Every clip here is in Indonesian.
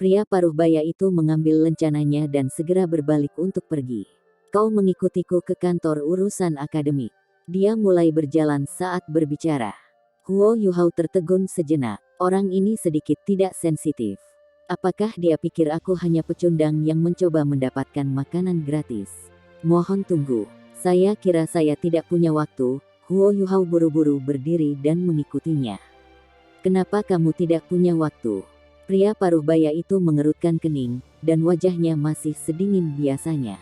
Pria paruh baya itu mengambil lencananya dan segera berbalik untuk pergi. Kau mengikutiku ke kantor urusan akademik. Dia mulai berjalan saat berbicara. Huo Yuhao tertegun sejenak. Orang ini sedikit tidak sensitif. Apakah dia pikir aku hanya pecundang yang mencoba mendapatkan makanan gratis? Mohon tunggu. Saya kira saya tidak punya waktu. Huo Yuhao buru-buru berdiri dan mengikutinya. Kenapa kamu tidak punya waktu? Pria paruh baya itu mengerutkan kening, dan wajahnya masih sedingin biasanya.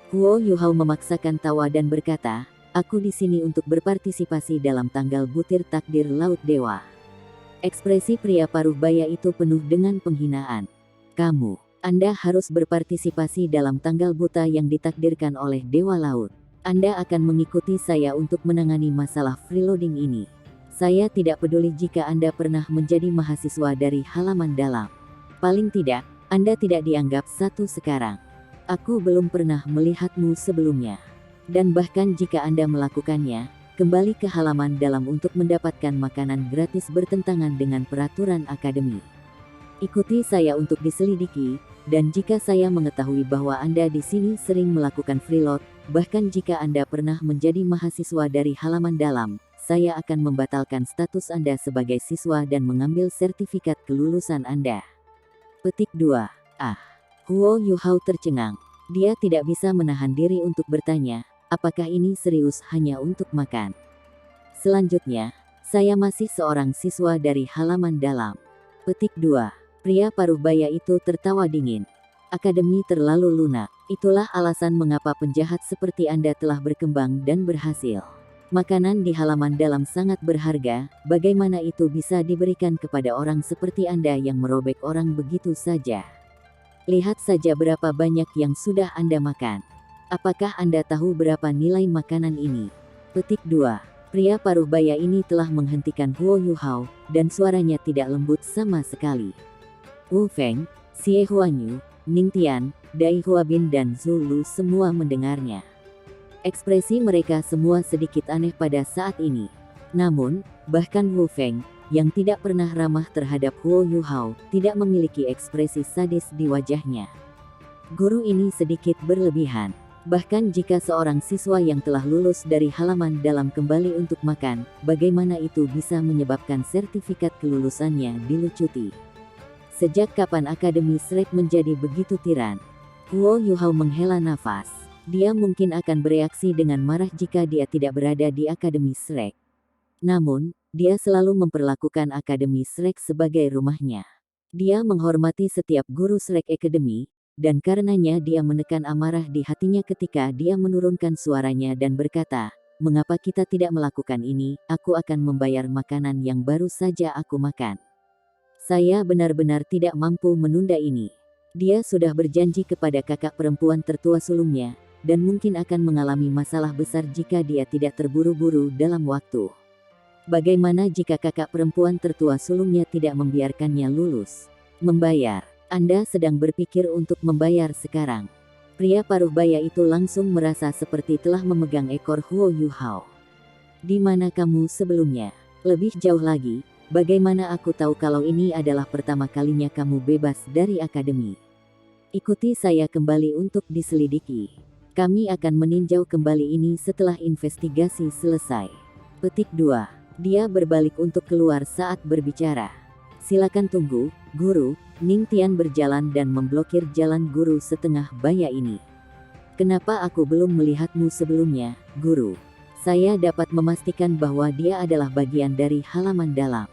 Huo Yuhao memaksakan tawa dan berkata, aku di sini untuk berpartisipasi dalam tanggal butir takdir Laut Dewa. Ekspresi pria paruh baya itu penuh dengan penghinaan. Anda harus berpartisipasi dalam tanggal buta yang ditakdirkan oleh Dewa Laut. Anda akan mengikuti saya untuk menangani masalah freeloading ini. Saya tidak peduli jika Anda pernah menjadi mahasiswa dari halaman dalam. Paling tidak, Anda tidak dianggap satu sekarang. Aku belum pernah melihatmu sebelumnya. Dan bahkan jika Anda melakukannya, kembali ke halaman dalam untuk mendapatkan makanan gratis bertentangan dengan peraturan akademi. Ikuti saya untuk diselidiki, dan jika saya mengetahui bahwa Anda di sini sering melakukan freeload, bahkan jika Anda pernah menjadi mahasiswa dari halaman dalam, saya akan membatalkan status Anda sebagai siswa dan mengambil sertifikat kelulusan Anda. Petik 2. Huo Yuhao tercengang. Dia tidak bisa menahan diri untuk bertanya, apakah ini serius hanya untuk makan? Selanjutnya, saya masih seorang siswa dari halaman dalam. Petik 2. Pria paruh baya itu tertawa dingin. Akademi terlalu lunak. Itulah alasan mengapa penjahat seperti Anda telah berkembang dan berhasil. Makanan di halaman dalam sangat berharga, bagaimana itu bisa diberikan kepada orang seperti Anda yang merobek orang begitu saja? Lihat saja berapa banyak yang sudah Anda makan. Apakah Anda tahu berapa nilai makanan ini? Petik 2. Pria paruh baya ini telah menghentikan Huo Yuhao, dan suaranya tidak lembut sama sekali. Wu Feng, Xie Huanyu, Ning Tian, Dai Huabin dan Zhu Lu semua mendengarnya. Ekspresi mereka semua sedikit aneh pada saat ini. Namun, bahkan Wu Feng, yang tidak pernah ramah terhadap Huo Yuhao, tidak memiliki ekspresi sadis di wajahnya. Guru ini sedikit berlebihan. Bahkan jika seorang siswa yang telah lulus dari halaman dalam kembali untuk makan, bagaimana itu bisa menyebabkan sertifikat kelulusannya dilucuti? Sejak kapan Akademi Shrek menjadi begitu tiran? Huo Yuhao menghela nafas. Dia mungkin akan bereaksi dengan marah jika dia tidak berada di Akademi Shrek. Namun, dia selalu memperlakukan Akademi Shrek sebagai rumahnya. Dia menghormati setiap guru Shrek Academy, dan karenanya dia menekan amarah di hatinya ketika dia menurunkan suaranya dan berkata, mengapa kita tidak melakukan ini? Aku akan membayar makanan yang baru saja aku makan. Saya benar-benar tidak mampu menunda ini. Dia sudah berjanji kepada kakak perempuan tertua sulungnya, dan mungkin akan mengalami masalah besar jika dia tidak terburu-buru dalam waktu. Bagaimana jika kakak perempuan tertua sulungnya tidak membiarkannya lulus? Membayar. Anda sedang berpikir untuk membayar sekarang. Pria paruh baya itu langsung merasa seperti telah memegang ekor Huo Yuhao. Di mana kamu sebelumnya? Lebih jauh lagi, bagaimana aku tahu kalau ini adalah pertama kalinya kamu bebas dari akademi? Ikuti saya kembali untuk diselidiki. Kami akan meninjau kembali ini setelah investigasi selesai. Petik 2. Dia berbalik untuk keluar saat berbicara. Silakan tunggu, guru. Ning Tian berjalan dan memblokir jalan guru setengah baya ini. Kenapa aku belum melihatmu sebelumnya, guru? Saya dapat memastikan bahwa dia adalah bagian dari halaman dalam.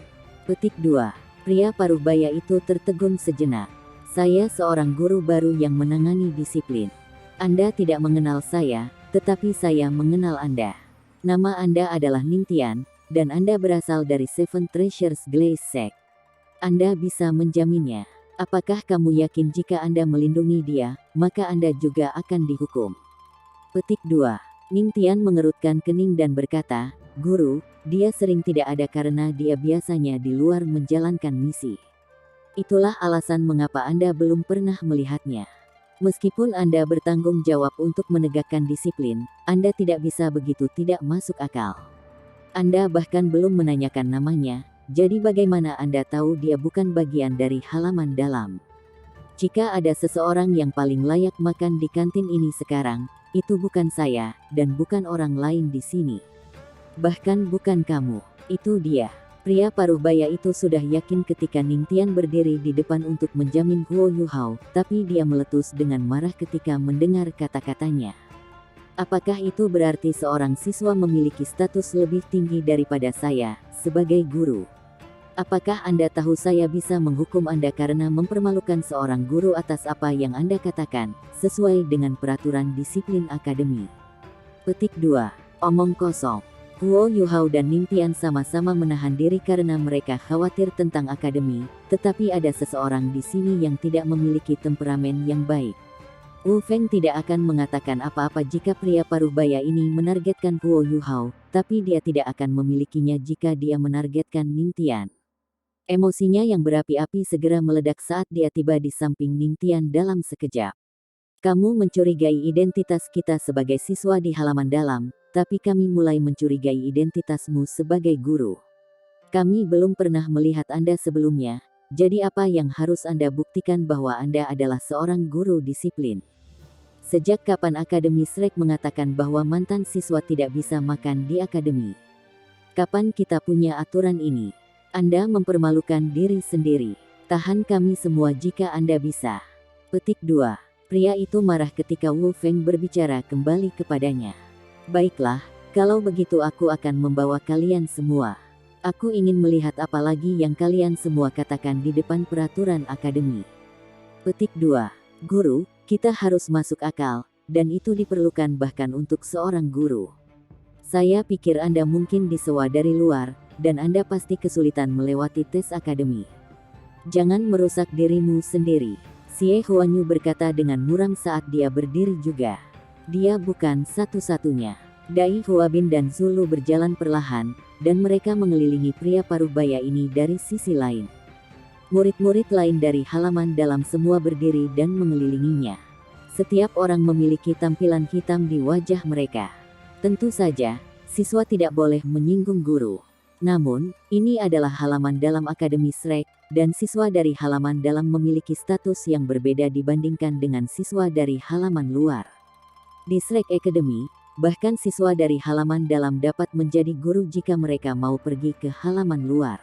Petik 2. Pria paruh baya itu tertegun sejenak. Saya seorang guru baru yang menangani disiplin. Anda tidak mengenal saya, tetapi saya mengenal Anda. Nama Anda adalah Ning Tian, dan Anda berasal dari Seven Treasures Glaze Sect. Anda bisa menjaminnya. Apakah kamu yakin jika Anda melindungi dia, maka Anda juga akan dihukum? Petik 2. Ning Tian mengerutkan kening dan berkata, guru, dia sering tidak ada karena dia biasanya di luar menjalankan misi. Itulah alasan mengapa Anda belum pernah melihatnya. Meskipun Anda bertanggung jawab untuk menegakkan disiplin, Anda tidak bisa begitu tidak masuk akal. Anda bahkan belum menanyakan namanya, jadi bagaimana Anda tahu dia bukan bagian dari halaman dalam? Jika ada seseorang yang paling layak makan di kantin ini sekarang, itu bukan saya, dan bukan orang lain di sini. Bahkan bukan kamu, itu dia. Pria paruh baya itu sudah yakin ketika Ningtian berdiri di depan untuk menjamin Huo Yuhao, tapi dia meletus dengan marah ketika mendengar kata-katanya. Apakah itu berarti seorang siswa memiliki status lebih tinggi daripada saya, sebagai guru? Apakah Anda tahu saya bisa menghukum Anda karena mempermalukan seorang guru atas apa yang Anda katakan, sesuai dengan peraturan disiplin akademi? Petik 2. Omong kosong. Huo Yuhao dan Ningtian sama-sama menahan diri karena mereka khawatir tentang akademi, tetapi ada seseorang di sini yang tidak memiliki temperamen yang baik. Wu Feng tidak akan mengatakan apa-apa jika pria paruh baya ini menargetkan Huo Yuhao, tapi dia tidak akan memilikinya jika dia menargetkan Ningtian. Emosinya yang berapi-api segera meledak saat dia tiba di samping Ningtian dalam sekejap. Kamu mencurigai identitas kita sebagai siswa di halaman dalam, tapi kami mulai mencurigai identitasmu sebagai guru. Kami belum pernah melihat Anda sebelumnya, jadi apa yang harus Anda buktikan bahwa Anda adalah seorang guru disiplin? Sejak kapan Akademi Shrek mengatakan bahwa mantan siswa tidak bisa makan di akademi? Kapan kita punya aturan ini? Anda mempermalukan diri sendiri. Tahan kami semua jika Anda bisa. Petik 2. Pria itu marah ketika Wu Feng berbicara kembali kepadanya. Baiklah, kalau begitu aku akan membawa kalian semua. Aku ingin melihat apa lagi yang kalian semua katakan di depan peraturan akademi. Petik 2. Guru, kita harus masuk akal, dan itu diperlukan bahkan untuk seorang guru. Saya pikir Anda mungkin disewa dari luar, dan Anda pasti kesulitan melewati tes akademi. Jangan merusak dirimu sendiri. Xie Huanyu berkata dengan muram saat dia berdiri juga. Dia bukan satu-satunya. Dai Huabin dan Zulu berjalan perlahan, dan mereka mengelilingi pria paruh baya ini dari sisi lain. Murid-murid lain dari halaman dalam semua berdiri dan mengelilinginya. Setiap orang memiliki tampilan hitam di wajah mereka. Tentu saja, siswa tidak boleh menyinggung guru. Namun, ini adalah halaman dalam Akademi Shrek, dan siswa dari halaman dalam memiliki status yang berbeda dibandingkan dengan siswa dari halaman luar. Di Shrek Academy, bahkan siswa dari halaman dalam dapat menjadi guru jika mereka mau pergi ke halaman luar.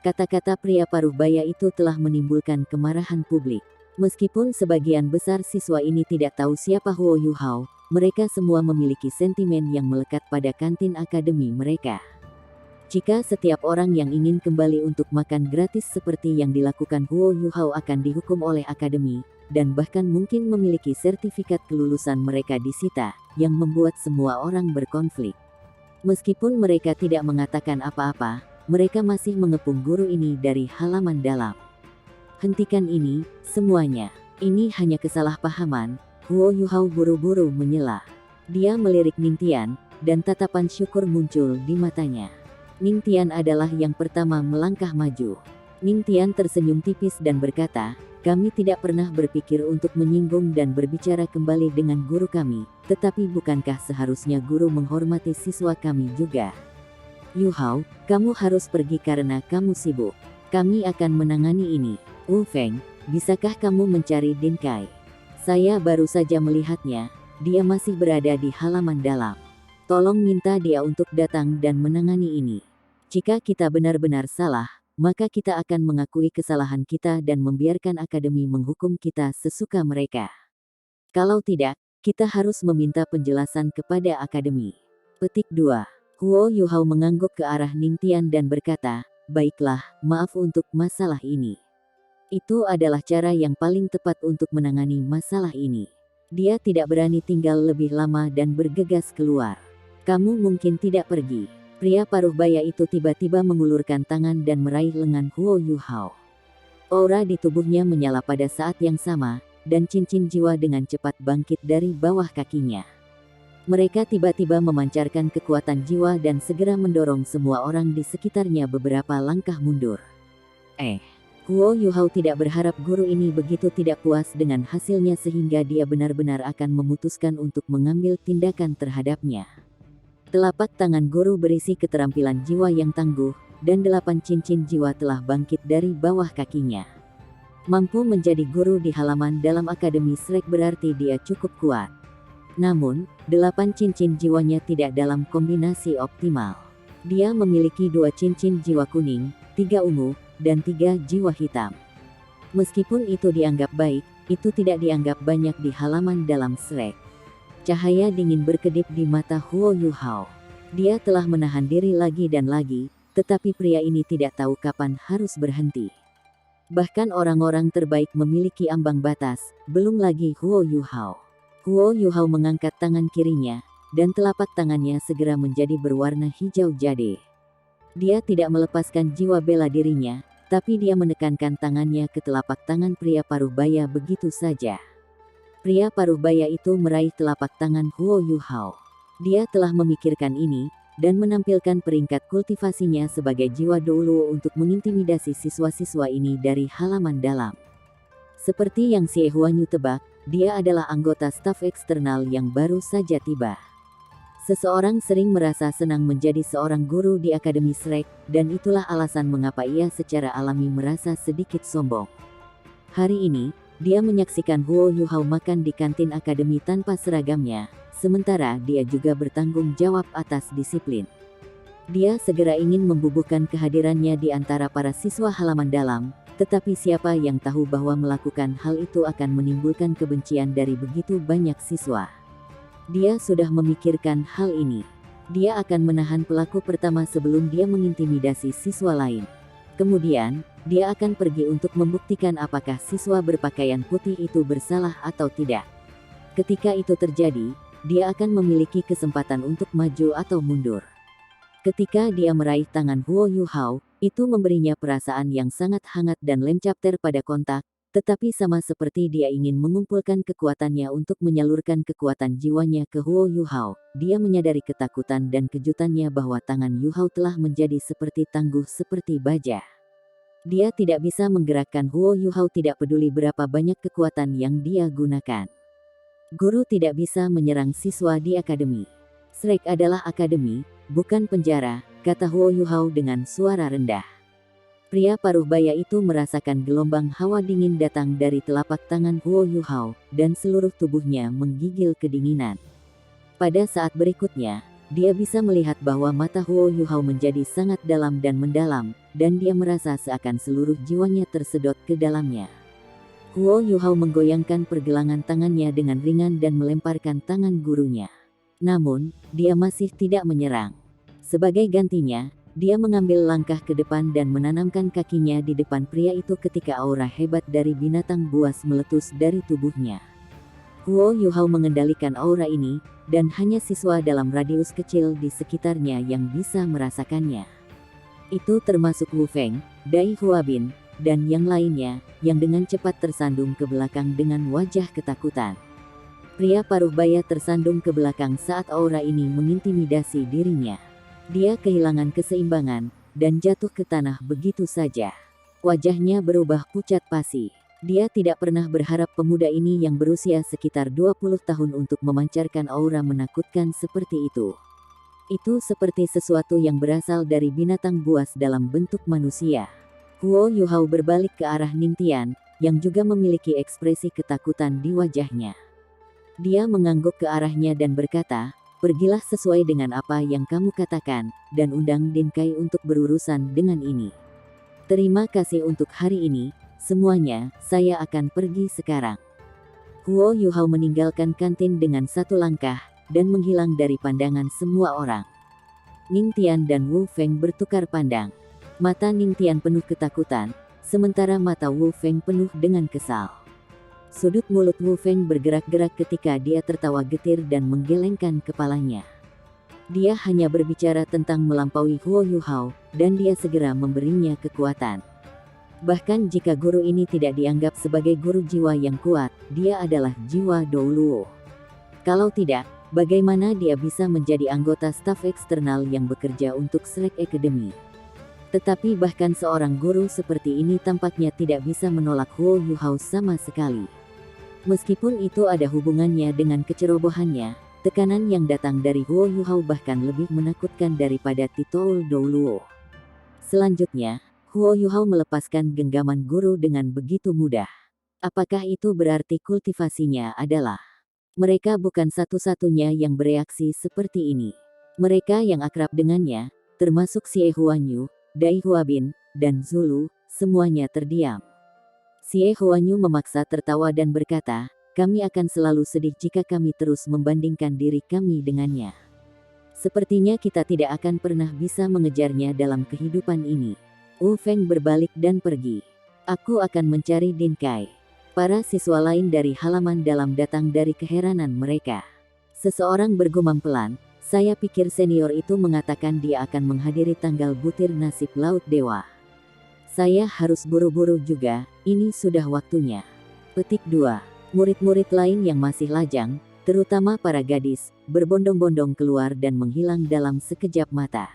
Kata-kata pria paruh baya itu telah menimbulkan kemarahan publik. Meskipun sebagian besar siswa ini tidak tahu siapa Huo Yuhao, mereka semua memiliki sentimen yang melekat pada kantin akademi mereka. Jika setiap orang yang ingin kembali untuk makan gratis seperti yang dilakukan Huo Yuhao akan dihukum oleh akademi, dan bahkan mungkin memiliki sertifikat kelulusan mereka disita, yang membuat semua orang berkonflik. Meskipun mereka tidak mengatakan apa-apa, mereka masih mengepung guru ini dari halaman dalam. Hentikan ini, semuanya. Ini hanya kesalahpahaman. Huo Yuhao buru-buru menyela. Dia melirik Ningtian, dan tatapan syukur muncul di matanya. Ningtian adalah yang pertama melangkah maju. Ningtian tersenyum tipis dan berkata, kami tidak pernah berpikir untuk menyinggung dan berbicara kembali dengan guru kami, tetapi bukankah seharusnya guru menghormati siswa kami juga? Yuhao, kamu harus pergi karena kamu sibuk. Kami akan menangani ini. Wu Feng, bisakah kamu mencari Din Kai? Saya baru saja melihatnya, dia masih berada di halaman dalam. Tolong minta dia untuk datang dan menangani ini. Jika kita benar-benar salah, maka kita akan mengakui kesalahan kita dan membiarkan akademi menghukum kita sesuka mereka. Kalau tidak, kita harus meminta penjelasan kepada akademi. Petik 2. Huo Yuhao mengangguk ke arah Ningtian dan berkata, baiklah, maaf untuk masalah ini. Itu adalah cara yang paling tepat untuk menangani masalah ini. Dia tidak berani tinggal lebih lama dan bergegas keluar. Kamu mungkin tidak pergi. Pria paruh baya itu tiba-tiba mengulurkan tangan dan meraih lengan Huo Yuhao. Aura di tubuhnya menyala pada saat yang sama, dan cincin jiwa dengan cepat bangkit dari bawah kakinya. Mereka tiba-tiba memancarkan kekuatan jiwa dan segera mendorong semua orang di sekitarnya beberapa langkah mundur. Huo Yuhao tidak berharap guru ini begitu tidak puas dengan hasilnya sehingga dia benar-benar akan memutuskan untuk mengambil tindakan terhadapnya. Telapak tangan guru berisi keterampilan jiwa yang tangguh, dan 8 cincin jiwa telah bangkit dari bawah kakinya. Mampu menjadi guru di halaman dalam Akademi Shrek berarti dia cukup kuat. Namun, 8 cincin jiwanya tidak dalam kombinasi optimal. Dia memiliki 2 cincin jiwa kuning, 3 ungu, dan 3 jiwa hitam. Meskipun itu dianggap baik, itu tidak dianggap banyak di halaman dalam Shrek. Cahaya dingin berkedip di mata Huo Yuhao. Dia telah menahan diri lagi dan lagi, tetapi pria ini tidak tahu kapan harus berhenti. Bahkan orang-orang terbaik memiliki ambang batas, belum lagi Huo Yuhao. Huo Yuhao mengangkat tangan kirinya, dan telapak tangannya segera menjadi berwarna hijau jade. Dia tidak melepaskan jiwa bela dirinya, tapi dia menekankan tangannya ke telapak tangan pria paruh baya begitu saja. Pria paruh baya itu meraih telapak tangan Huo Yuhao. Dia telah memikirkan ini, dan menampilkan peringkat kultivasinya sebagai jiwa Douluo untuk mengintimidasi siswa-siswa ini dari halaman dalam. Seperti yang Xie Huanyu tebak, dia adalah anggota staf eksternal yang baru saja tiba. Seseorang sering merasa senang menjadi seorang guru di Akademi Shrek, dan itulah alasan mengapa ia secara alami merasa sedikit sombong. Hari ini, dia menyaksikan Huo Yuhao makan di kantin akademi tanpa seragamnya, sementara dia juga bertanggung jawab atas disiplin. Dia segera ingin membubuhkan kehadirannya di antara para siswa halaman dalam, tetapi siapa yang tahu bahwa melakukan hal itu akan menimbulkan kebencian dari begitu banyak siswa. Dia sudah memikirkan hal ini. Dia akan menahan pelaku pertama sebelum dia mengintimidasi siswa lain. Kemudian, dia akan pergi untuk membuktikan apakah siswa berpakaian putih itu bersalah atau tidak. Ketika itu terjadi, dia akan memiliki kesempatan untuk maju atau mundur. Ketika dia meraih tangan Huo Yuhao, itu memberinya perasaan yang sangat hangat dan lencapter pada kontak, tetapi sama seperti dia ingin mengumpulkan kekuatannya untuk menyalurkan kekuatan jiwanya ke Huo Yuhao, dia menyadari ketakutan dan kejutannya bahwa tangan Yuhao telah menjadi seperti tangguh seperti baja. Dia tidak bisa menggerakkan Huo Yuhao tidak peduli berapa banyak kekuatan yang dia gunakan. Guru tidak bisa menyerang siswa di akademi. Shrek adalah akademi, bukan penjara, kata Huo Yuhao dengan suara rendah. Pria paruh baya itu merasakan gelombang hawa dingin datang dari telapak tangan Huo Yuhao, dan seluruh tubuhnya menggigil kedinginan. Pada saat berikutnya, dia bisa melihat bahwa mata Huo Yuhao menjadi sangat dalam dan mendalam, dan dia merasa seakan seluruh jiwanya tersedot ke dalamnya. Huo Yuhao menggoyangkan pergelangan tangannya dengan ringan dan melemparkan tangan gurunya. Namun, dia masih tidak menyerang. Sebagai gantinya, dia mengambil langkah ke depan dan menanamkan kakinya di depan pria itu ketika aura hebat dari binatang buas meletus dari tubuhnya. Huo Yuhao mengendalikan aura ini, dan hanya siswa dalam radius kecil di sekitarnya yang bisa merasakannya. Itu termasuk Wu Feng, Dai Huabin, dan yang lainnya, yang dengan cepat tersandung ke belakang dengan wajah ketakutan. Pria paruh baya tersandung ke belakang saat aura ini mengintimidasi dirinya. Dia kehilangan keseimbangan, dan jatuh ke tanah begitu saja. Wajahnya berubah pucat pasi. Dia tidak pernah berharap pemuda ini yang berusia sekitar 20 tahun untuk memancarkan aura menakutkan seperti itu. Itu seperti sesuatu yang berasal dari binatang buas dalam bentuk manusia. Huo Yuhao berbalik ke arah Ningtian, yang juga memiliki ekspresi ketakutan di wajahnya. Dia mengangguk ke arahnya dan berkata, "Pergilah sesuai dengan apa yang kamu katakan, dan undang Din Kai untuk berurusan dengan ini. Terima kasih untuk hari ini, semuanya, saya akan pergi sekarang." Huo Yuhao meninggalkan kantin dengan satu langkah, dan menghilang dari pandangan semua orang. Ningtian dan Wu Feng bertukar pandang. Mata Ningtian penuh ketakutan, sementara mata Wu Feng penuh dengan kesal. Sudut mulut Wu Feng bergerak-gerak ketika dia tertawa getir dan menggelengkan kepalanya. Dia hanya berbicara tentang melampaui Huo Yuhao, dan dia segera memberinya kekuatan. Bahkan jika guru ini tidak dianggap sebagai guru jiwa yang kuat, dia adalah jiwa Douluo. Kalau tidak, bagaimana dia bisa menjadi anggota staf eksternal yang bekerja untuk Shrek Academy? Tetapi bahkan seorang guru seperti ini tampaknya tidak bisa menolak Huo Yuhao sama sekali. Meskipun itu ada hubungannya dengan kecerobohannya, tekanan yang datang dari Huo Yuhao bahkan lebih menakutkan daripada Titoul Douluo. Selanjutnya, Huo Yuhao melepaskan genggaman guru dengan begitu mudah. Apakah itu berarti kultivasinya adalah? Mereka bukan satu-satunya yang bereaksi seperti ini. Mereka yang akrab dengannya, termasuk Xie Huanyu, Dai Huabin, dan Zulu, semuanya terdiam. Xie Huanyu memaksa tertawa dan berkata, kami akan selalu sedih jika kami terus membandingkan diri kami dengannya. Sepertinya kita tidak akan pernah bisa mengejarnya dalam kehidupan ini. Wu Feng berbalik dan pergi. Aku akan mencari Din Kai. Para siswa lain dari halaman dalam datang dari keheranan mereka. Seseorang bergumam pelan, saya pikir senior itu mengatakan dia akan menghadiri tanggal butir nasib Laut Dewa. Saya harus buru-buru juga, ini sudah waktunya. Petik 2. Murid-murid lain yang masih lajang, terutama para gadis, berbondong-bondong keluar dan menghilang dalam sekejap mata.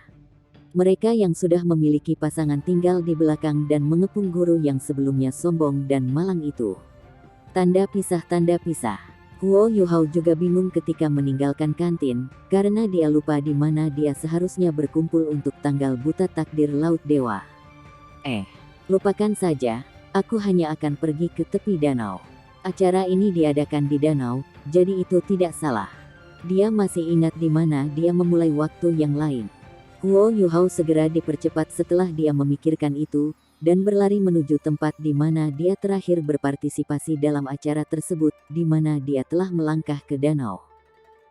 Mereka yang sudah memiliki pasangan tinggal di belakang dan mengepung guru yang sebelumnya sombong dan malang itu. Tanda pisah. Huo Yuhao juga bingung ketika meninggalkan kantin, karena dia lupa di mana dia seharusnya berkumpul untuk tanggal buta takdir Laut Dewa. Lupakan saja, aku hanya akan pergi ke tepi danau. Acara ini diadakan di danau, jadi itu tidak salah. Dia masih ingat di mana dia memulai waktu yang lain. Huo Yuhao segera dipercepat setelah dia memikirkan itu, dan berlari menuju tempat di mana dia terakhir berpartisipasi dalam acara tersebut, di mana dia telah melangkah ke danau.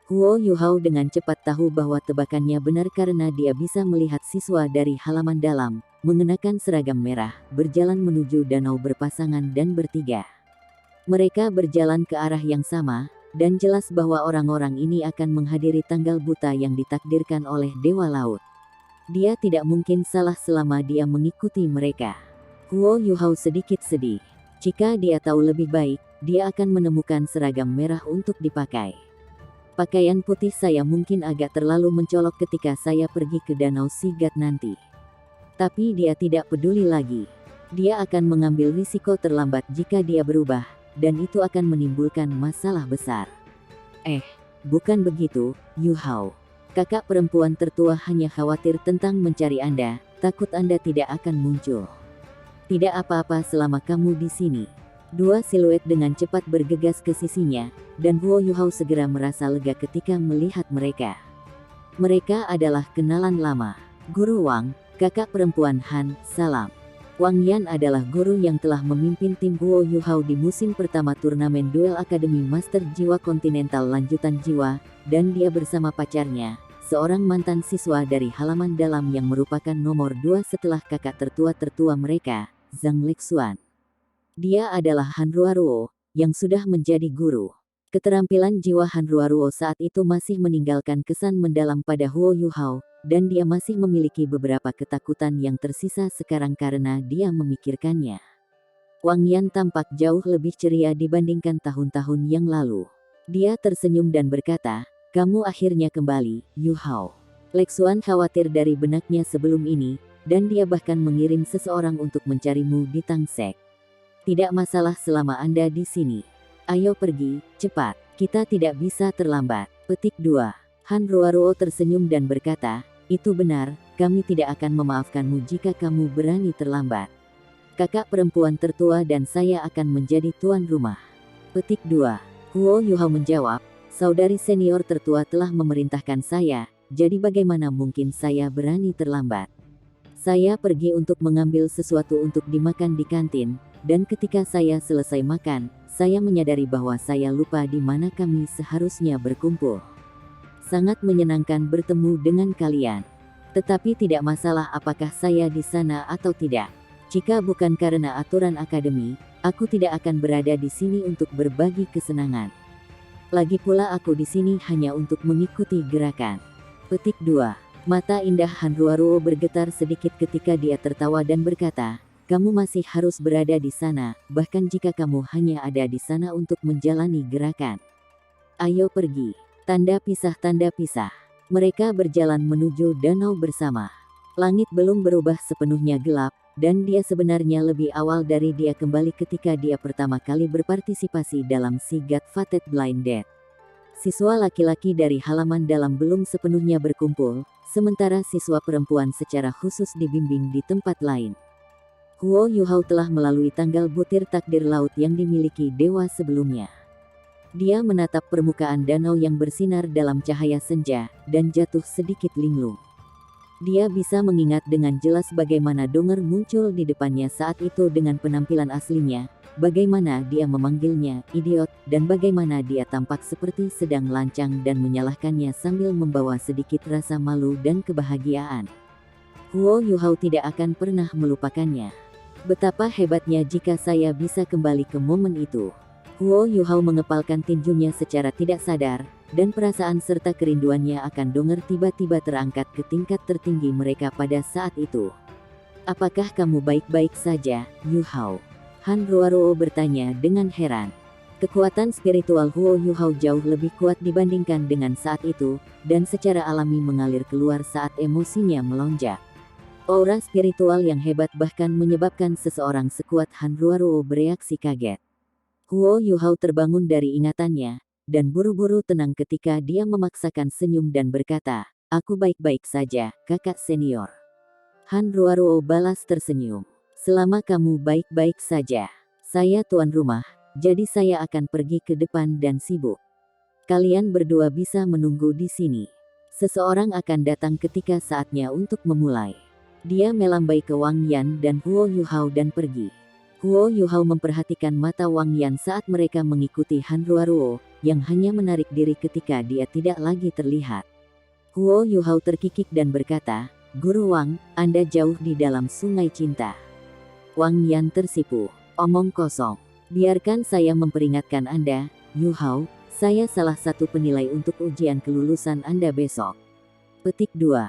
Huo Yuhao dengan cepat tahu bahwa tebakannya benar karena dia bisa melihat siswa dari halaman dalam, mengenakan seragam merah, berjalan menuju danau berpasangan dan bertiga. Mereka berjalan ke arah yang sama, dan jelas bahwa orang-orang ini akan menghadiri tanggal buta yang ditakdirkan oleh Dewa Laut. Dia tidak mungkin salah selama dia mengikuti mereka. Huo Yuhao sedikit sedih. Jika dia tahu lebih baik, dia akan menemukan seragam merah untuk dipakai. Pakaian putih saya mungkin agak terlalu mencolok ketika saya pergi ke Danau Sigat nanti. Tapi dia tidak peduli lagi. Dia akan mengambil risiko terlambat jika dia berubah, dan itu akan menimbulkan masalah besar. Bukan begitu, Yuhao. Kakak perempuan tertua hanya khawatir tentang mencari Anda, takut Anda tidak akan muncul. Tidak apa-apa selama kamu di sini. Dua siluet dengan cepat bergegas ke sisinya, dan Huo Yuhao segera merasa lega ketika melihat mereka. Mereka adalah kenalan lama. Guru Wang, kakak perempuan Han, salam. Wang Yan adalah guru yang telah memimpin tim Huo Yuhao di musim pertama turnamen duel Akademi Master Jiwa Kontinental lanjutan jiwa, dan dia bersama pacarnya, seorang mantan siswa dari halaman dalam yang merupakan nomor 2 setelah kakak tertua mereka, Zhang Lexuan. Dia adalah Han Ruoruo, yang sudah menjadi guru. Keterampilan jiwa Han Ruoruo saat itu masih meninggalkan kesan mendalam pada Huo Yuhao, dan dia masih memiliki beberapa ketakutan yang tersisa sekarang karena dia memikirkannya. Wang Yan tampak jauh lebih ceria dibandingkan tahun-tahun yang lalu. Dia tersenyum dan berkata, kamu akhirnya kembali, Yuhao. Lexuan khawatir dari benaknya sebelum ini, dan dia bahkan mengirim seseorang untuk mencarimu di Tangsek. Tidak masalah selama Anda di sini. Ayo pergi, cepat, kita tidak bisa terlambat. Petik 2. Han Ruoruo tersenyum dan berkata, itu benar, kami tidak akan memaafkanmu jika kamu berani terlambat. Kakak perempuan tertua dan saya akan menjadi tuan rumah. Petik 2. Huo Yuhao menjawab, saudari senior tertua telah memerintahkan saya, jadi bagaimana mungkin saya berani terlambat? Saya pergi untuk mengambil sesuatu untuk dimakan di kantin, dan ketika saya selesai makan, saya menyadari bahwa saya lupa di mana kami seharusnya berkumpul. Sangat menyenangkan bertemu dengan kalian. Tetapi tidak masalah apakah saya di sana atau tidak. Jika bukan karena aturan akademi, aku tidak akan berada di sini untuk berbagi kesenangan. Lagi pula aku di sini hanya untuk mengikuti gerakan. Petik 2. Mata indah Han Ruoruo bergetar sedikit ketika dia tertawa dan berkata, kamu masih harus berada di sana, bahkan jika kamu hanya ada di sana untuk menjalani gerakan. Ayo pergi. Tanda pisah. Mereka berjalan menuju danau bersama. Langit belum berubah sepenuhnya gelap, dan dia sebenarnya lebih awal dari dia kembali ketika dia pertama kali berpartisipasi dalam Sigat Fated Blinded. Siswa laki-laki dari halaman dalam belum sepenuhnya berkumpul, sementara siswa perempuan secara khusus dibimbing di tempat lain. Huo Yuhao telah melalui tanggal butir takdir laut yang dimiliki dewa sebelumnya. Dia menatap permukaan danau yang bersinar dalam cahaya senja, dan jatuh sedikit linglung. Dia bisa mengingat dengan jelas bagaimana Donger muncul di depannya saat itu dengan penampilan aslinya, bagaimana dia memanggilnya idiot, dan bagaimana dia tampak seperti sedang lancang dan menyalahkannya sambil membawa sedikit rasa malu dan kebahagiaan. Huo Yuhao tidak akan pernah melupakannya. Betapa hebatnya jika saya bisa kembali ke momen itu. Huo Yuhao mengepalkan tinjunya secara tidak sadar, dan perasaan serta kerinduannya akan Donger tiba-tiba terangkat ke tingkat tertinggi mereka pada saat itu. Apakah kamu baik-baik saja, Yuhao? Han Ruoruo bertanya dengan heran. Kekuatan spiritual Huo Yuhao jauh lebih kuat dibandingkan dengan saat itu, dan secara alami mengalir keluar saat emosinya melonjak. Aura spiritual yang hebat bahkan menyebabkan seseorang sekuat Han Ruoruo bereaksi kaget. Huo Yuhao terbangun dari ingatannya, dan buru-buru tenang ketika dia memaksakan senyum dan berkata, "Aku baik-baik saja, kakak senior." Han Ruoruo balas tersenyum. "Selama kamu baik-baik saja. Saya tuan rumah, jadi saya akan pergi ke depan dan sibuk. Kalian berdua bisa menunggu di sini. Seseorang akan datang ketika saatnya untuk memulai." Dia melambai ke Wang Yan dan Huo Yuhao dan pergi. Huo Yuhao memperhatikan mata Wang Yan saat mereka mengikuti Han Ruoruo, yang hanya menarik diri ketika dia tidak lagi terlihat. Huo Yuhao terkikik dan berkata, "Guru Wang, Anda jauh di dalam sungai cinta." Wang Yan tersipu. "Omong kosong. Biarkan saya memperingatkan Anda, Yuhao, saya salah satu penilai untuk ujian kelulusan Anda besok." Petik 2.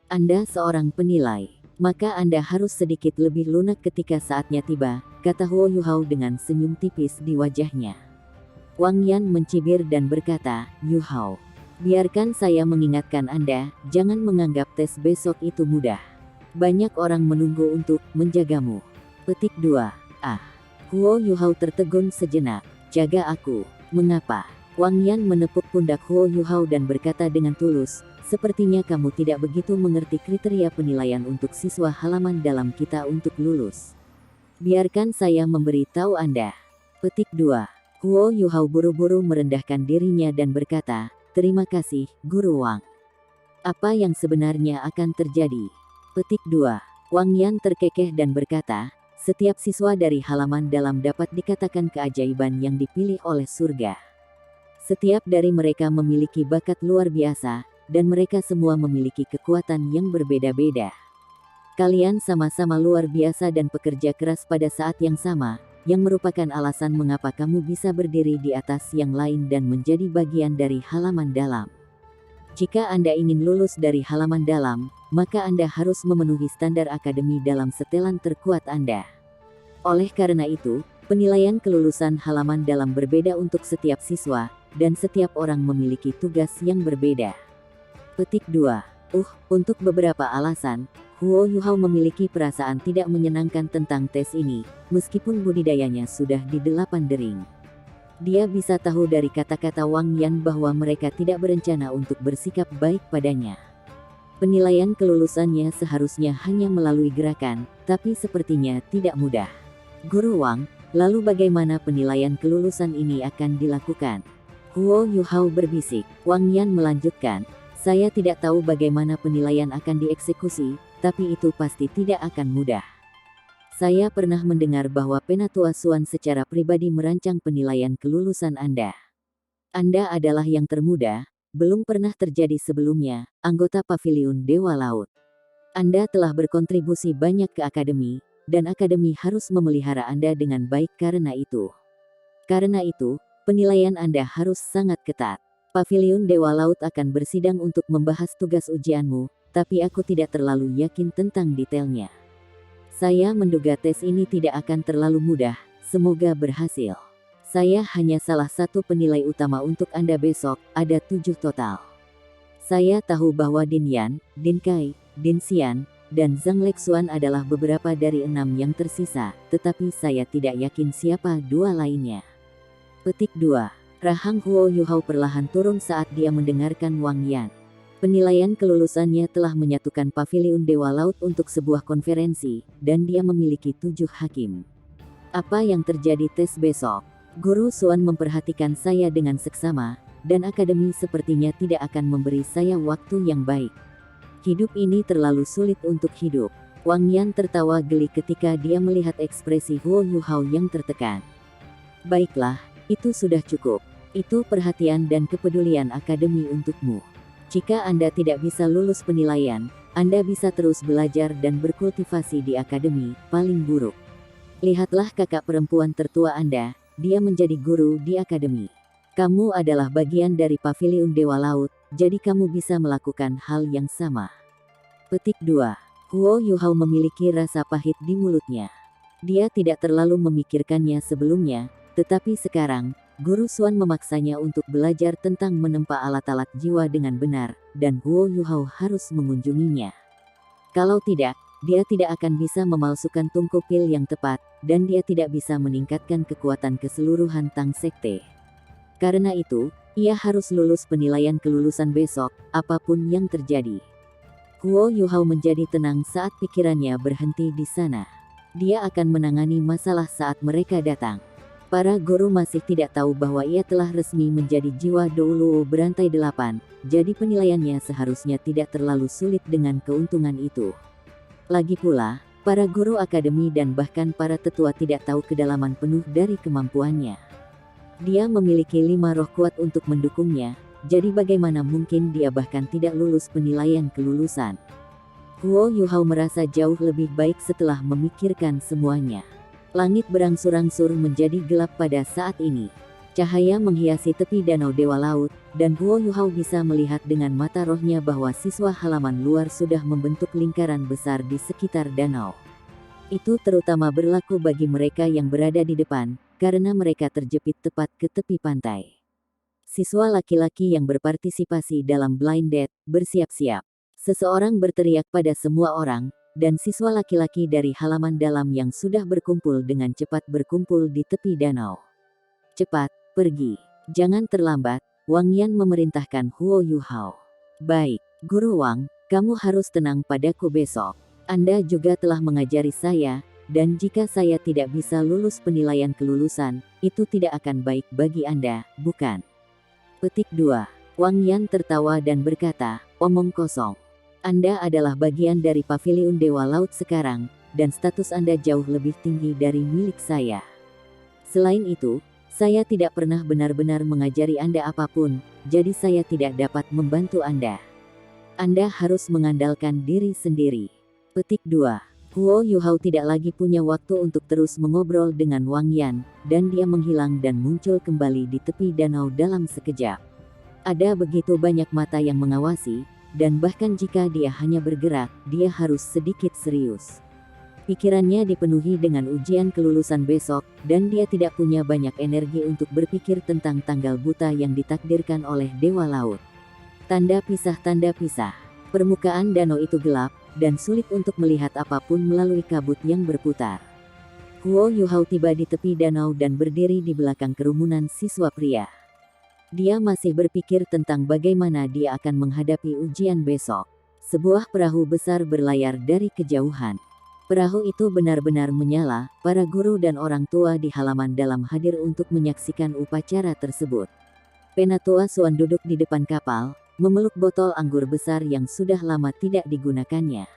Anda seorang penilai. Maka Anda harus sedikit lebih lunak ketika saatnya tiba, kata Huo Yuhao dengan senyum tipis di wajahnya. Wang Yan mencibir dan berkata, "Yuhao, biarkan saya mengingatkan Anda, jangan menganggap tes besok itu mudah. Banyak orang menunggu untuk menjagamu." Petik 2. Huo Yuhao tertegun sejenak. "Jaga aku. Mengapa?" Wang Yan menepuk pundak Huo Yuhao dan berkata dengan tulus, "Sepertinya kamu tidak begitu mengerti kriteria penilaian untuk siswa halaman dalam kita untuk lulus. Biarkan saya memberi tahu Anda." Petik 2. Huo Yuhao buru-buru merendahkan dirinya dan berkata, "Terima kasih, Guru Wang. Apa yang sebenarnya akan terjadi?" Petik 2. Wang Yan terkekeh dan berkata, "Setiap siswa dari halaman dalam dapat dikatakan keajaiban yang dipilih oleh surga. Setiap dari mereka memiliki bakat luar biasa, dan mereka semua memiliki kekuatan yang berbeda-beda. Kalian sama-sama luar biasa dan pekerja keras pada saat yang sama, yang merupakan alasan mengapa kamu bisa berdiri di atas yang lain dan menjadi bagian dari halaman dalam. Jika Anda ingin lulus dari halaman dalam, maka Anda harus memenuhi standar akademi dalam setelan terkuat Anda. Oleh karena itu, penilaian kelulusan halaman dalam berbeda untuk setiap siswa, dan setiap orang memiliki tugas yang berbeda." Petik 2. Untuk beberapa alasan, Huo Yuhao memiliki perasaan tidak menyenangkan tentang tes ini, meskipun budidayanya sudah di 8 dering. Dia bisa tahu dari kata-kata Wang Yan bahwa mereka tidak berencana untuk bersikap baik padanya. Penilaian kelulusannya seharusnya hanya melalui gerakan, tapi sepertinya tidak mudah. "Guru Wang, lalu bagaimana penilaian kelulusan ini akan dilakukan?" Huo Yuhao berbisik. Wang Yan melanjutkan, "Saya tidak tahu bagaimana penilaian akan dieksekusi, tapi itu pasti tidak akan mudah. Saya pernah mendengar bahwa Penatua Suan secara pribadi merancang penilaian kelulusan Anda. Anda adalah yang termuda, belum pernah terjadi sebelumnya, anggota Paviliun Dewa Laut. Anda telah berkontribusi banyak ke akademi, dan akademi harus memelihara Anda dengan baik karena itu. Karena itu, penilaian Anda harus sangat ketat. Paviliun Dewa Laut akan bersidang untuk membahas tugas ujianmu, tapi aku tidak terlalu yakin tentang detailnya. Saya menduga tes ini tidak akan terlalu mudah, semoga berhasil. Saya hanya salah satu penilai utama untuk Anda besok, ada 7 total. Saya tahu bahwa Din Yan, Din Kai, Din Xian, dan Zhang Lexuan adalah beberapa dari 6 yang tersisa, tetapi saya tidak yakin siapa 2 lainnya." Petik 2. Rahang Huo Yuhao perlahan turun saat dia mendengarkan Wang Yan. Penilaian kelulusannya telah menyatukan Paviliun Dewa Laut untuk sebuah konferensi, dan dia memiliki 7 hakim. Apa yang terjadi tes besok? Guru Xuan memperhatikan saya dengan seksama, dan akademi sepertinya tidak akan memberi saya waktu yang baik. Hidup ini terlalu sulit untuk hidup. Wang Yan tertawa geli ketika dia melihat ekspresi Huo Yuhao yang tertekan. Baiklah, itu sudah cukup. Itu perhatian dan kepedulian akademi untukmu. Jika Anda tidak bisa lulus penilaian, Anda bisa terus belajar dan berkultivasi di akademi, paling buruk. Lihatlah kakak perempuan tertua Anda, dia menjadi guru di akademi. Kamu adalah bagian dari Paviliun Dewa Laut, jadi kamu bisa melakukan hal yang sama. Petik 2. Huo Yuhao memiliki rasa pahit di mulutnya. Dia tidak terlalu memikirkannya sebelumnya, tetapi sekarang, Guru Xuan memaksanya untuk belajar tentang menempa alat-alat jiwa dengan benar, dan Huo Yuhao harus mengunjunginya. Kalau tidak, dia tidak akan bisa memalsukan tungku pil yang tepat, dan dia tidak bisa meningkatkan kekuatan keseluruhan Tang Sekte. Karena itu, ia harus lulus penilaian kelulusan besok, apapun yang terjadi. Huo Yuhao menjadi tenang saat pikirannya berhenti di sana. Dia akan menangani masalah saat mereka datang. Para guru masih tidak tahu bahwa ia telah resmi menjadi jiwa Douluo berantai 8, jadi penilaiannya seharusnya tidak terlalu sulit dengan keuntungan itu. Lagi pula, para guru akademi dan bahkan para tetua tidak tahu kedalaman penuh dari kemampuannya. Dia memiliki 5 roh kuat untuk mendukungnya, jadi bagaimana mungkin dia bahkan tidak lulus penilaian kelulusan. Huo Yuhao merasa jauh lebih baik setelah memikirkan semuanya. Langit berangsur-angsur menjadi gelap pada saat ini. Cahaya menghiasi tepi danau Dewa Laut, dan Huo Yuhao bisa melihat dengan mata rohnya bahwa siswa halaman luar sudah membentuk lingkaran besar di sekitar danau. Itu terutama berlaku bagi mereka yang berada di depan, karena mereka terjepit tepat ke tepi pantai. Siswa laki-laki yang berpartisipasi dalam blind date, bersiap-siap. Seseorang berteriak pada semua orang, dan siswa laki-laki dari halaman dalam yang sudah berkumpul dengan cepat berkumpul di tepi danau. Cepat, pergi. Jangan terlambat, Wang Yan memerintahkan Huo Yuhao. Baik, Guru Wang, kamu harus tenang padaku besok. Anda juga telah mengajari saya, dan jika saya tidak bisa lulus penilaian kelulusan, itu tidak akan baik bagi Anda, bukan? Petik 2. Wang Yan tertawa dan berkata, omong kosong. Anda adalah bagian dari Paviliun Dewa Laut sekarang, dan status Anda jauh lebih tinggi dari milik saya. Selain itu, saya tidak pernah benar-benar mengajari Anda apapun, jadi saya tidak dapat membantu Anda. Anda harus mengandalkan diri sendiri. Petik 2. Huo Yuhao tidak lagi punya waktu untuk terus mengobrol dengan Wang Yan, dan dia menghilang dan muncul kembali di tepi danau dalam sekejap. Ada begitu banyak mata yang mengawasi, dan bahkan jika dia hanya bergerak, dia harus sedikit serius. Pikirannya dipenuhi dengan ujian kelulusan besok, dan dia tidak punya banyak energi untuk berpikir tentang tanggal buta yang ditakdirkan oleh Dewa Laut. Tanda pisah. Permukaan danau itu gelap, dan sulit untuk melihat apapun melalui kabut yang berputar. Huo Yuhao tiba di tepi danau dan berdiri di belakang kerumunan siswa pria. Dia masih berpikir tentang bagaimana dia akan menghadapi ujian besok. Sebuah perahu besar berlayar dari kejauhan. Perahu itu benar-benar menyala, para guru dan orang tua di halaman dalam hadir untuk menyaksikan upacara tersebut. Penatua Xuan duduk di depan kapal, memeluk botol anggur besar yang sudah lama tidak digunakannya.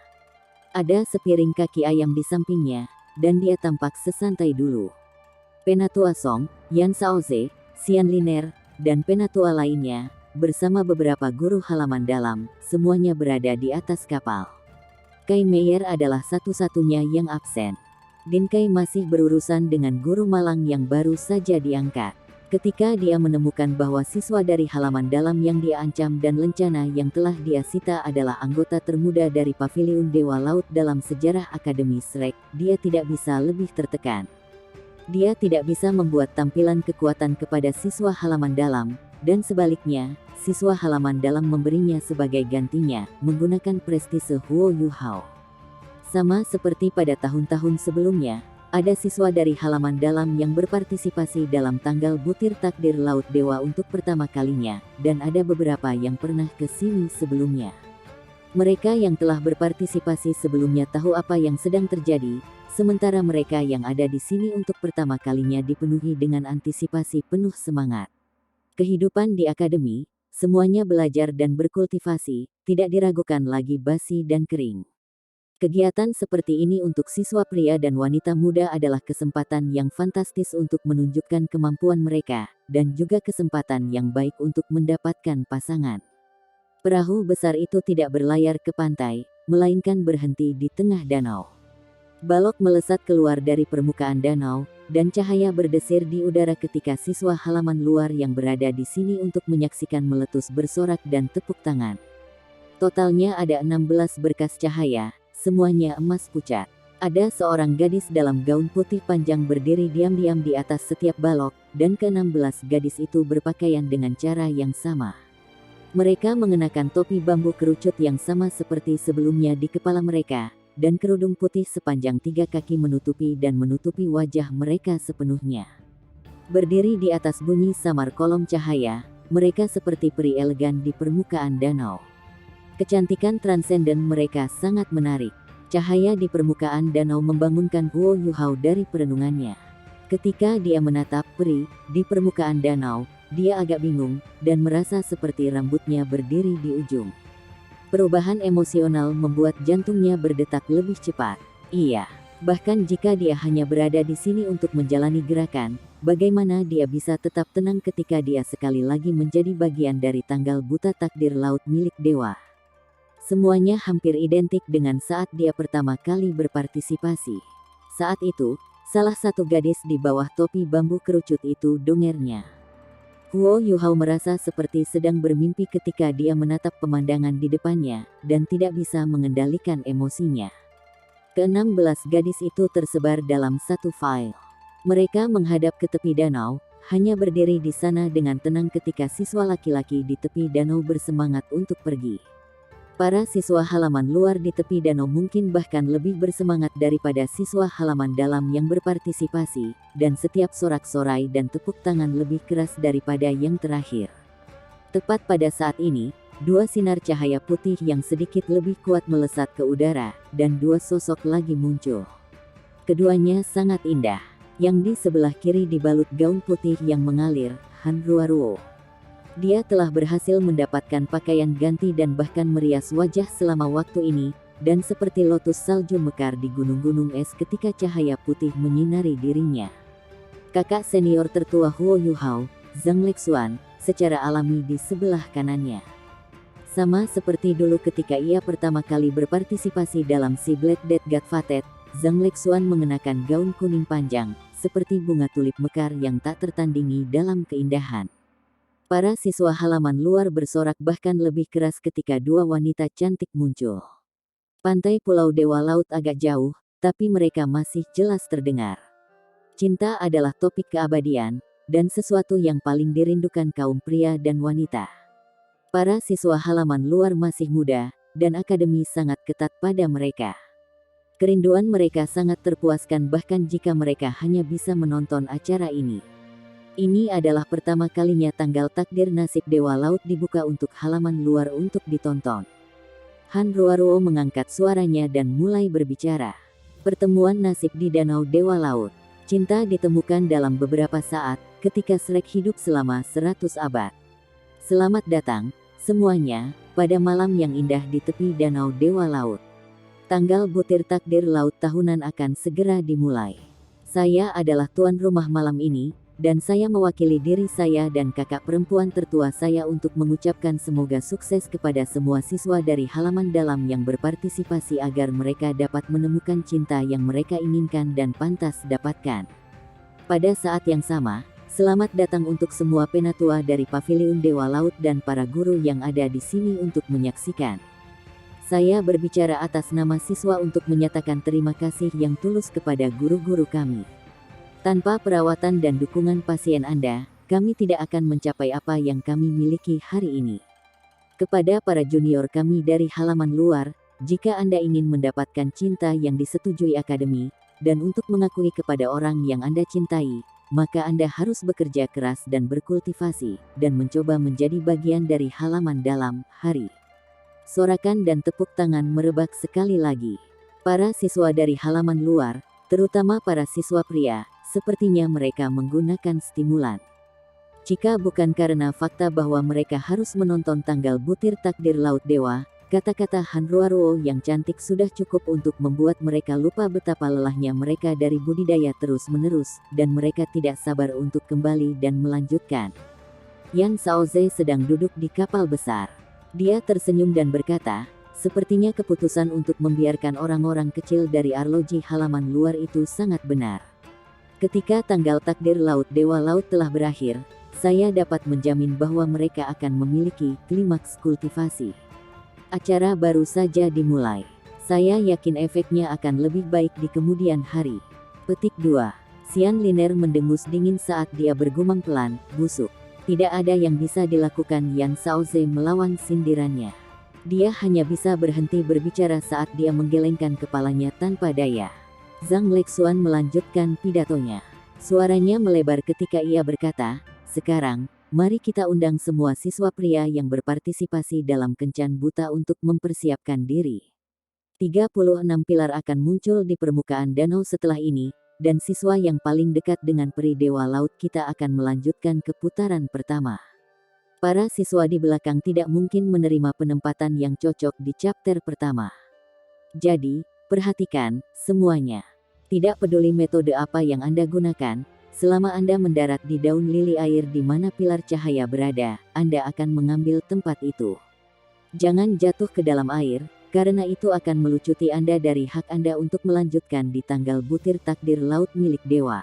Ada sepiring kaki ayam di sampingnya, dan dia tampak sesantai dulu. Penatua Song, Yan Shaoze, Xian Liner, dan penatua lainnya, bersama beberapa guru halaman dalam, semuanya berada di atas kapal. Kai Meier adalah satu-satunya yang absen. Din Kai masih berurusan dengan guru malang yang baru saja diangkat. Ketika dia menemukan bahwa siswa dari halaman dalam yang dia ancam dan lencana yang telah dia sita adalah anggota termuda dari Paviliun Dewa Laut dalam sejarah Akademi Shrek, dia tidak bisa lebih tertekan. Dia tidak bisa membuat tampilan kekuatan kepada siswa halaman dalam, dan sebaliknya, siswa halaman dalam memberinya sebagai gantinya, menggunakan prestise Huo Yuhao. Sama seperti pada tahun-tahun sebelumnya, Ada siswa dari halaman dalam yang berpartisipasi dalam tanggal butir takdir Laut Dewa untuk pertama kalinya, dan ada beberapa yang pernah ke sini sebelumnya. Mereka yang telah berpartisipasi sebelumnya tahu apa yang sedang terjadi, sementara mereka yang ada di sini untuk pertama kalinya dipenuhi dengan antisipasi penuh semangat. Kehidupan di akademi, semuanya belajar dan berkultivasi, tidak diragukan lagi basi dan kering. Kegiatan seperti ini untuk siswa pria dan wanita muda adalah kesempatan yang fantastis untuk menunjukkan kemampuan mereka, dan juga kesempatan yang baik untuk mendapatkan pasangan. Perahu besar itu tidak berlayar ke pantai, melainkan berhenti di tengah danau. Balok melesat keluar dari permukaan danau, dan cahaya berdesir di udara ketika siswa halaman luar yang berada di sini untuk menyaksikan meletus bersorak dan tepuk tangan. Totalnya ada 16 berkas cahaya, semuanya emas pucat. Ada seorang gadis dalam gaun putih panjang berdiri diam-diam di atas setiap balok, dan ke-16 gadis itu berpakaian dengan cara yang sama. Mereka mengenakan topi bambu kerucut yang sama seperti sebelumnya di kepala mereka, dan kerudung putih sepanjang 3 kaki menutupi wajah mereka sepenuhnya. Berdiri di atas bunyi samar kolom cahaya, mereka seperti peri elegan di permukaan danau. Kecantikan transenden mereka sangat menarik. Cahaya di permukaan danau membangunkan Huo Yuhao dari perenungannya. Ketika dia menatap peri di permukaan danau, dia agak bingung, dan merasa seperti rambutnya berdiri di ujung. Perubahan emosional membuat jantungnya berdetak lebih cepat. Iya, bahkan jika dia hanya berada di sini untuk menjalani gerakan, bagaimana dia bisa tetap tenang ketika dia sekali lagi menjadi bagian dari tanggal buta takdir laut milik dewa. Semuanya hampir identik dengan saat dia pertama kali berpartisipasi. Saat itu, salah satu gadis di bawah topi bambu kerucut itu dongernya. Huo Yuhao merasa seperti sedang bermimpi ketika dia menatap pemandangan di depannya, dan tidak bisa mengendalikan emosinya. Ke-16 gadis itu tersebar dalam satu file. Mereka menghadap ke tepi danau, hanya berdiri di sana dengan tenang ketika siswa laki-laki di tepi danau bersemangat untuk pergi. Para siswa halaman luar di tepi danau mungkin bahkan lebih bersemangat daripada siswa halaman dalam yang berpartisipasi, dan setiap sorak-sorai dan tepuk tangan lebih keras daripada yang terakhir. Tepat pada saat ini, 2 sinar cahaya putih yang sedikit lebih kuat melesat ke udara, dan 2 sosok lagi muncul. Keduanya sangat indah. Yang di sebelah kiri dibalut gaun putih yang mengalir, Han Ruaruo. Dia telah berhasil mendapatkan pakaian ganti dan bahkan merias wajah selama waktu ini, dan seperti lotus salju mekar di gunung-gunung es ketika cahaya putih menyinari dirinya. Kakak senior tertua Huo Yuhao, Zhang Lexuan, secara alami di sebelah kanannya. Sama seperti dulu ketika ia pertama kali berpartisipasi dalam si Black Death God Fated, Zhang Lexuan mengenakan gaun kuning panjang, seperti bunga tulip mekar yang tak tertandingi dalam keindahan. Para siswa halaman luar bersorak bahkan lebih keras ketika 2 wanita cantik muncul. Pantai Pulau Dewa Laut agak jauh, tapi mereka masih jelas terdengar. Cinta adalah topik keabadian, dan sesuatu yang paling dirindukan kaum pria dan wanita. Para siswa halaman luar masih muda, dan akademi sangat ketat pada mereka. Kerinduan mereka sangat terpuaskan bahkan jika mereka hanya bisa menonton acara ini. Ini adalah pertama kalinya tanggal takdir nasib Dewa Laut dibuka untuk halaman luar untuk ditonton. Han Ruaruo mengangkat suaranya dan mulai berbicara. Pertemuan nasib di Danau Dewa Laut. Cinta ditemukan dalam beberapa saat, ketika Shrek hidup selama 100 abad. Selamat datang, semuanya, pada malam yang indah di tepi Danau Dewa Laut. Tanggal butir takdir laut tahunan akan segera dimulai. Saya adalah tuan rumah malam ini, dan saya mewakili diri saya dan kakak perempuan tertua saya untuk mengucapkan semoga sukses kepada semua siswa dari halaman dalam yang berpartisipasi agar mereka dapat menemukan cinta yang mereka inginkan dan pantas dapatkan. Pada saat yang sama, selamat datang untuk semua penatua dari Paviliun Dewa Laut dan para guru yang ada di sini untuk menyaksikan. Saya berbicara atas nama siswa untuk menyatakan terima kasih yang tulus kepada guru-guru kami. Tanpa perawatan dan dukungan pasien Anda, kami tidak akan mencapai apa yang kami miliki hari ini. Kepada para junior kami dari halaman luar, jika Anda ingin mendapatkan cinta yang disetujui akademi, dan untuk mengakui kepada orang yang Anda cintai, maka Anda harus bekerja keras dan berkultivasi, dan mencoba menjadi bagian dari halaman dalam hari. Sorakan dan tepuk tangan merebak sekali lagi. Para siswa dari halaman luar, terutama para siswa pria, sepertinya mereka menggunakan stimulan. Jika bukan karena fakta bahwa mereka harus menonton tanggal butir takdir Laut Dewa, kata-kata Hanruaruo yang cantik sudah cukup untuk membuat mereka lupa betapa lelahnya mereka dari budidaya terus-menerus, dan mereka tidak sabar untuk kembali dan melanjutkan. Yan Shaoze sedang duduk di kapal besar. Dia tersenyum dan berkata, sepertinya keputusan untuk membiarkan orang-orang kecil dari arloji halaman luar itu sangat benar. Ketika tanggal takdir Laut Dewa Laut telah berakhir, saya dapat menjamin bahwa mereka akan memiliki klimaks kultivasi. Acara baru saja dimulai. Saya yakin efeknya akan lebih baik di kemudian hari. Petik 2. Xian Liner mendengus dingin saat dia bergumam pelan, busuk. Tidak ada yang bisa dilakukan Yan Shaoze melawan sindirannya. Dia hanya bisa berhenti berbicara saat dia menggelengkan kepalanya tanpa daya. Zhang Lexuan melanjutkan pidatonya. Suaranya melebar ketika ia berkata, sekarang, mari kita undang semua siswa pria yang berpartisipasi dalam kencan buta untuk mempersiapkan diri. 36 pilar akan muncul di permukaan danau setelah ini, dan siswa yang paling dekat dengan peri dewa laut kita akan melanjutkan ke putaran pertama. Para siswa di belakang tidak mungkin menerima penempatan yang cocok di chapter pertama. Jadi, perhatikan, semuanya. Tidak peduli metode apa yang Anda gunakan, selama Anda mendarat di daun lili air di mana pilar cahaya berada, Anda akan mengambil tempat itu. Jangan jatuh ke dalam air, karena itu akan melucuti Anda dari hak Anda untuk melanjutkan di tanggal butir takdir laut milik dewa.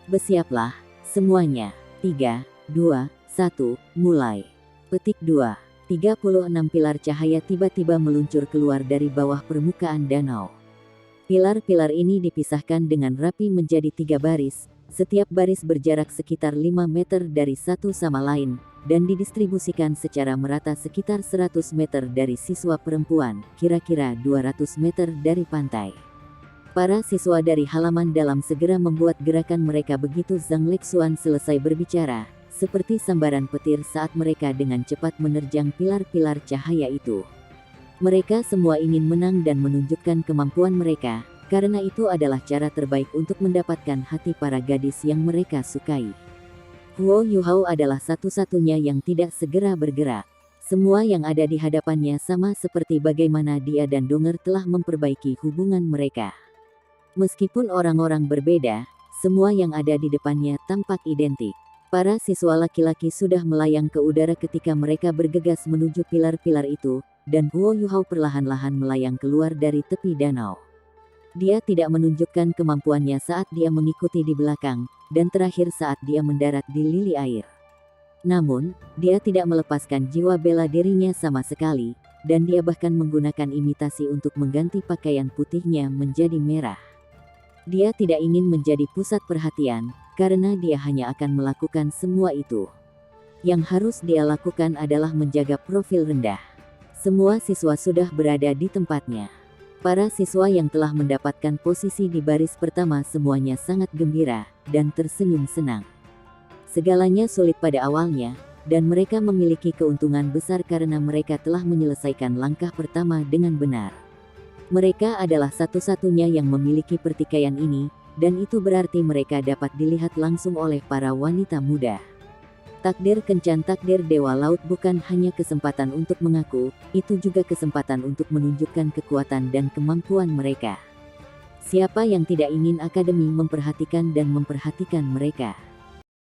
Bersiaplah, semuanya. 3, 2, 1, mulai. Petik 2. 36 pilar cahaya tiba-tiba meluncur keluar dari bawah permukaan danau. Pilar-pilar ini dipisahkan dengan rapi menjadi 3 baris, setiap baris berjarak sekitar 5 meter dari satu sama lain, dan didistribusikan secara merata sekitar 100 meter dari siswa perempuan, kira-kira 200 meter dari pantai. Para siswa dari halaman dalam segera membuat gerakan mereka begitu Zhang Lexuan selesai berbicara, seperti sambaran petir saat mereka dengan cepat menerjang pilar-pilar cahaya itu. Mereka semua ingin menang dan menunjukkan kemampuan mereka, karena itu adalah cara terbaik untuk mendapatkan hati para gadis yang mereka sukai. Huo Yuhao adalah satu-satunya yang tidak segera bergerak. Semua yang ada di hadapannya sama seperti bagaimana dia dan Donger telah memperbaiki hubungan mereka. Meskipun orang-orang berbeda, semua yang ada di depannya tampak identik. Para siswa laki-laki sudah melayang ke udara ketika mereka bergegas menuju pilar-pilar itu, dan Huo Yuhao perlahan-lahan melayang keluar dari tepi danau. Dia tidak menunjukkan kemampuannya saat dia mengikuti di belakang, dan terakhir saat dia mendarat di lili air. Namun, dia tidak melepaskan jiwa bela dirinya sama sekali, dan dia bahkan menggunakan imitasi untuk mengganti pakaian putihnya menjadi merah. Dia tidak ingin menjadi pusat perhatian, karena dia hanya akan melakukan semua itu. Yang harus dia lakukan adalah menjaga profil rendah. Semua siswa sudah berada di tempatnya. Para siswa yang telah mendapatkan posisi di baris pertama semuanya sangat gembira, dan tersenyum senang. Segalanya sulit pada awalnya, dan mereka memiliki keuntungan besar karena mereka telah menyelesaikan langkah pertama dengan benar. Mereka adalah satu-satunya yang memiliki pertikaian ini, dan itu berarti mereka dapat dilihat langsung oleh para wanita muda. Takdir kencan takdir dewa laut bukan hanya kesempatan untuk mengaku, itu juga kesempatan untuk menunjukkan kekuatan dan kemampuan mereka. Siapa yang tidak ingin akademi memperhatikan dan memperhatikan mereka?